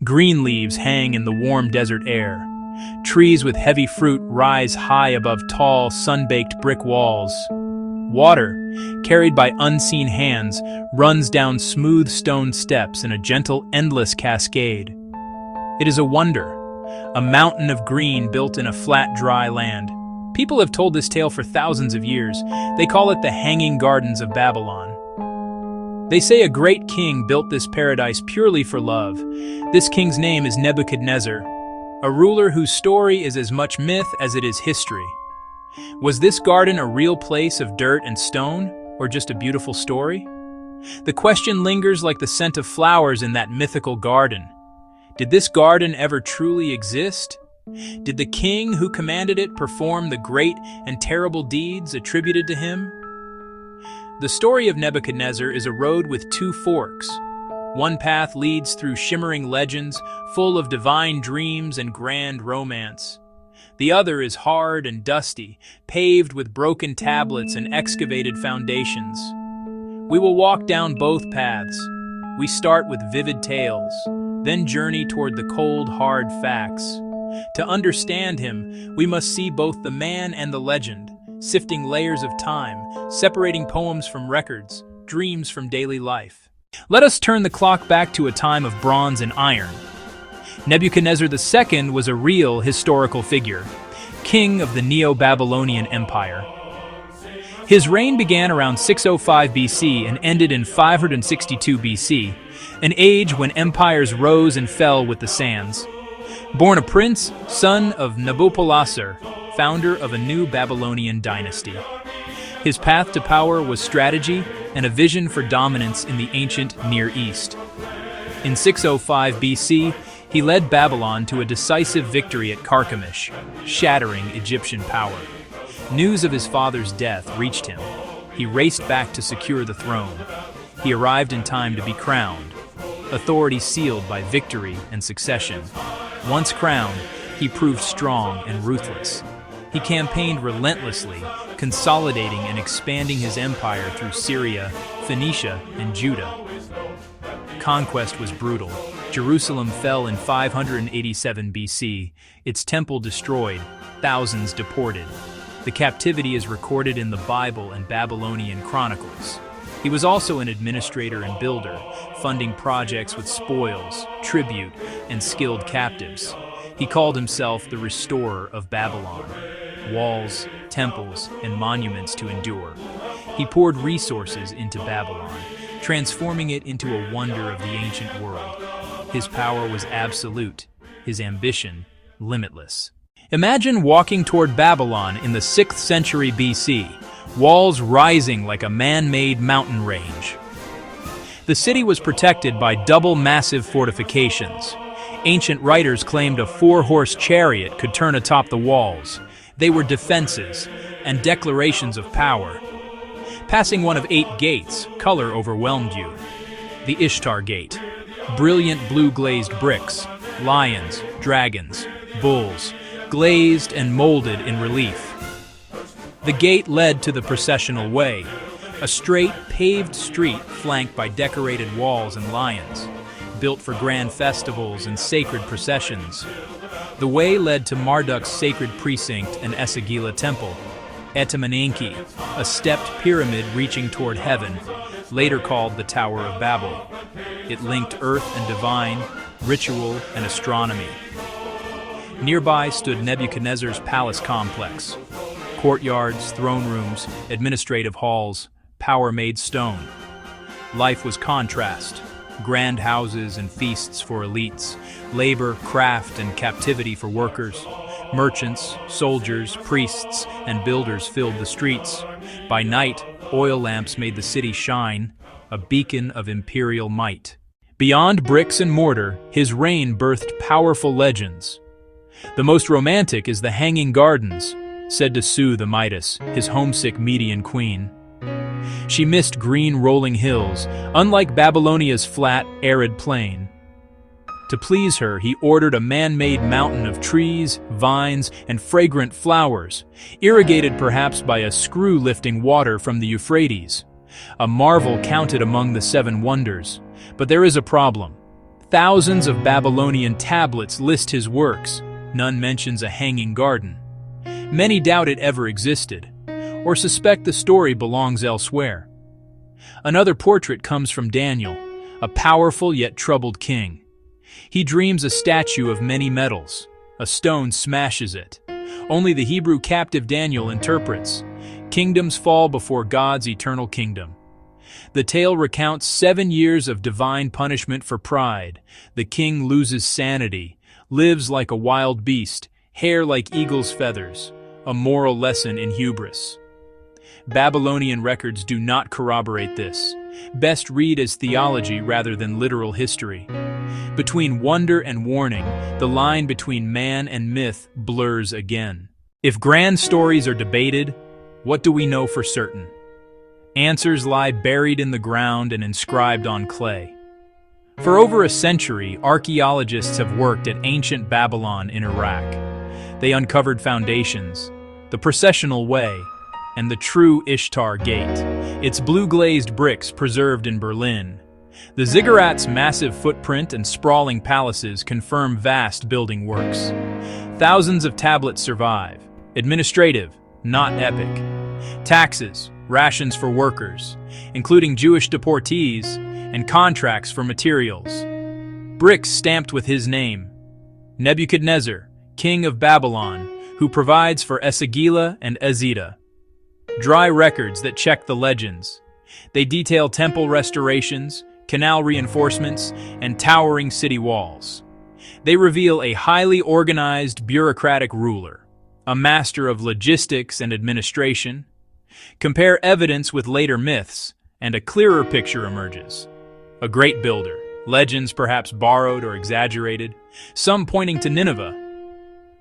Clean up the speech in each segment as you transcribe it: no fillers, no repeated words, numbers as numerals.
Green leaves hang in the warm desert air. Trees with heavy fruit rise high above tall, sun-baked brick walls. Water, carried by unseen hands, runs down smooth stone steps in a gentle, endless cascade. It is a wonder, a mountain of green built in a flat, dry land. People have told this tale for thousands of years. They call it the Hanging Gardens of Babylon. They say a great king built this paradise purely for love. This king's name is Nebuchadnezzar, a ruler whose story is as much myth as it is history. Was this garden a real place of dirt and stone, or just a beautiful story? The question lingers like the scent of flowers in that mythical garden. Did this garden ever truly exist? Did the king who commanded it perform the great and terrible deeds attributed to him? The story of Nebuchadnezzar is a road with two forks. One path leads through shimmering legends, full of divine dreams and grand romance. The other is hard and dusty, paved with broken tablets and excavated foundations. We will walk down both paths. We start with vivid tales, then journey toward the cold, hard facts. To understand him, we must see both the man and the legend, sifting layers of time, separating poems from records, dreams from daily life. Let us turn the clock back to a time of bronze and iron. Nebuchadnezzar II was a real historical figure, king of the Neo-Babylonian Empire. His reign began around 605 BC and ended in 562 BC, an age when empires rose and fell with the sands. Born a prince, son of Nebuchadnezzar, founder of a new Babylonian dynasty. His path to power was strategy and a vision for dominance in the ancient Near East. In 605 BC, he led Babylon to a decisive victory at Carchemish, shattering Egyptian power. News of his father's death reached him. He raced back to secure the throne. He arrived in time to be crowned, authority sealed by victory and succession. Once crowned, he proved strong and ruthless. He campaigned relentlessly, consolidating and expanding his empire through Syria, Phoenicia, and Judah. Conquest was brutal. Jerusalem fell in 587 BC, its temple destroyed, thousands deported. The captivity is recorded in the Bible and Babylonian chronicles. He was also an administrator and builder, funding projects with spoils, tribute, and skilled captives. He called himself the restorer of Babylon. Walls, temples, and monuments to endure. He poured resources into Babylon, transforming it into a wonder of the ancient world. His power was absolute, his ambition limitless. Imagine walking toward Babylon in the 6th century BC, walls rising like a man-made mountain range. The city was protected by double massive fortifications. Ancient writers claimed a 4-horse chariot could turn atop the walls. They were defenses and declarations of power. Passing one of 8 gates, color overwhelmed you. The Ishtar Gate. Brilliant blue-glazed bricks, lions, dragons, bulls, glazed and molded in relief. The gate led to the processional way, a straight, paved street flanked by decorated walls and lions, built for grand festivals and sacred processions. The way led to Marduk's sacred precinct and Esagila temple, Etemenanki, a stepped pyramid reaching toward heaven, later called the Tower of Babel. It linked earth and divine, ritual and astronomy. Nearby stood Nebuchadnezzar's palace complex. Courtyards, throne rooms, administrative halls, power made stone. Life was contrast. Grand houses and feasts for elites, labor, craft, and captivity for workers. Merchants, soldiers, priests, and builders filled the streets. By night, oil lamps made the city shine, a beacon of imperial might. Beyond bricks and mortar, his reign birthed powerful legends. The most romantic is the Hanging Gardens, said to soothe the Midas, his homesick Median queen. She missed green rolling hills, unlike Babylonia's flat, arid plain. To please her, he ordered a man-made mountain of trees, vines, and fragrant flowers, irrigated perhaps by a screw lifting water from the Euphrates. A marvel counted among the 7 wonders. But there is a problem. Thousands of Babylonian tablets list his works. None mentions a hanging garden. Many doubt it ever existed, or suspect the story belongs elsewhere. Another portrait comes from Daniel, a powerful yet troubled king. He dreams a statue of many metals. A stone smashes it. Only the Hebrew captive Daniel interprets. Kingdoms fall before God's eternal kingdom. The tale recounts 7 years of divine punishment for pride. The king loses sanity, lives like a wild beast, hair like eagle's feathers, a moral lesson in hubris. Babylonian records do not corroborate this. Best read as theology rather than literal history. Between wonder and warning, the line between man and myth blurs again. If grand stories are debated, what do we know for certain? Answers lie buried in the ground and inscribed on clay. For over a century, archaeologists have worked at ancient Babylon in Iraq. They uncovered foundations, the processional way, and the true Ishtar Gate, its blue-glazed bricks preserved in Berlin. The ziggurat's massive footprint and sprawling palaces confirm vast building works. Thousands of tablets survive, administrative, not epic. Taxes, rations for workers, including Jewish deportees, and contracts for materials. Bricks stamped with his name. Nebuchadnezzar, king of Babylon, who provides for Esagila and Ezida. Dry records that check the legends. They detail temple restorations, canal reinforcements, and towering city walls. They reveal a highly organized bureaucratic ruler, a master of logistics and administration. Compare evidence with later myths, and a clearer picture emerges. A great builder, legends perhaps borrowed or exaggerated, some pointing to Nineveh.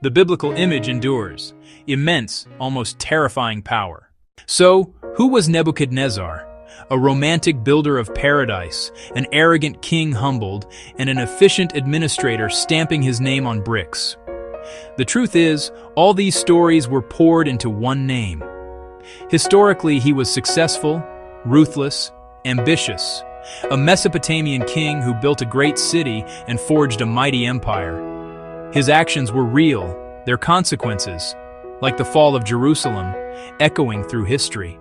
The biblical image endures, immense, almost terrifying power. So, who was Nebuchadnezzar? A romantic builder of paradise, an arrogant king humbled, and an efficient administrator stamping his name on bricks. The truth is, all these stories were poured into one name. Historically, he was successful, ruthless, ambitious, a Mesopotamian king who built a great city and forged a mighty empire. His actions were real, their consequences, like the fall of Jerusalem, echoing through history.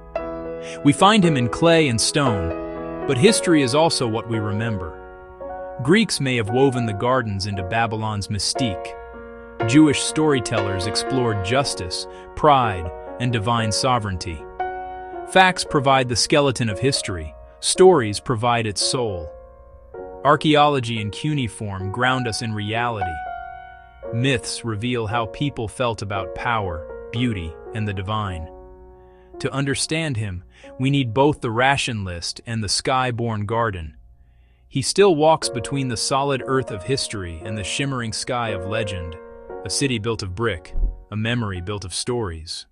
We find him in clay and stone, but history is also what we remember. Greeks may have woven the gardens into Babylon's mystique. Jewish storytellers explored justice, pride, and divine sovereignty. Facts provide the skeleton of history, stories provide its soul. Archaeology and cuneiform ground us in reality. Myths reveal how people felt about power, beauty, and the divine. To understand him, we need both the ration list and the sky-born garden. He still walks between the solid earth of history and the shimmering sky of legend, a city built of brick, a memory built of stories.